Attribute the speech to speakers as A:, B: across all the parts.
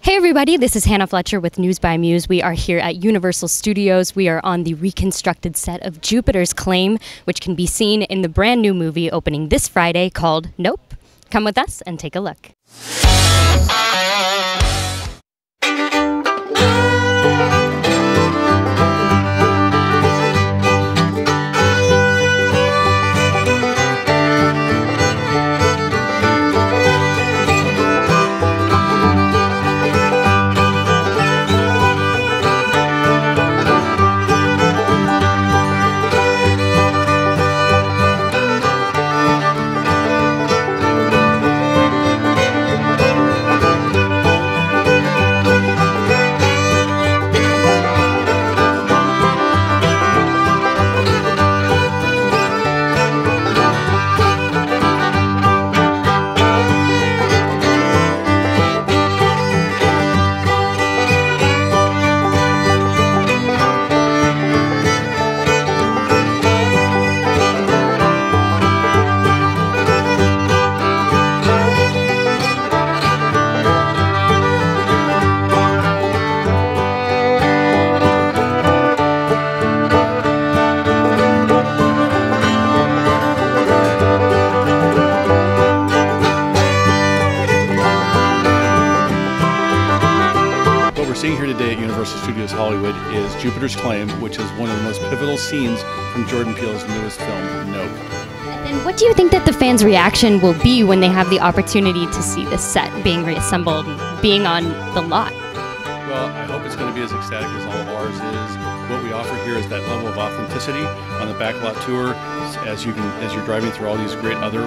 A: Hey everybody, this is Hannah Fletcher with News by Muse. We are here at Universal Studios. We are on the reconstructed set of Jupiter's Claim, which can be seen in the brand new movie opening this Friday called Nope. Come with us and take a look.
B: What we're seeing here today at Universal Studios Hollywood is Jupiter's Claim, which is one of the most pivotal scenes from Jordan Peele's newest film, Nope.
A: And what do you think that the fans' reaction will be when they have the opportunity to see this set being reassembled and being on the lot?
B: Well, I hope it's going to be as ecstatic as all of ours is. What we offer here is that level of authenticity on the backlot tour as you're driving through all these great other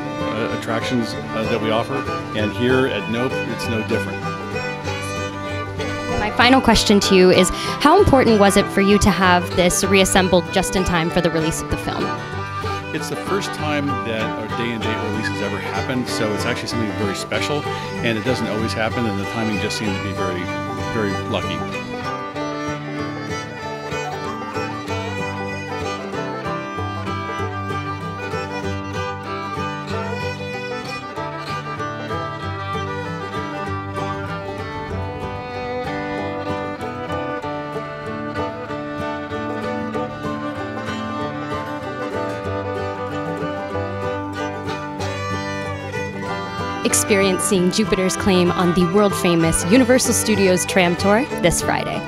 B: attractions that we offer. And here at Nope, it's no different.
A: My final question to you is, how important was it for you to have this reassembled just in time for the release of the film?
B: It's the first time that a day-and-date release has ever happened, so it's actually something very special, and it doesn't always happen, and the timing just seemed to be very, very lucky.
A: Experience seeing Jupiter's Claim on the world-famous Universal Studios tram tour this Friday.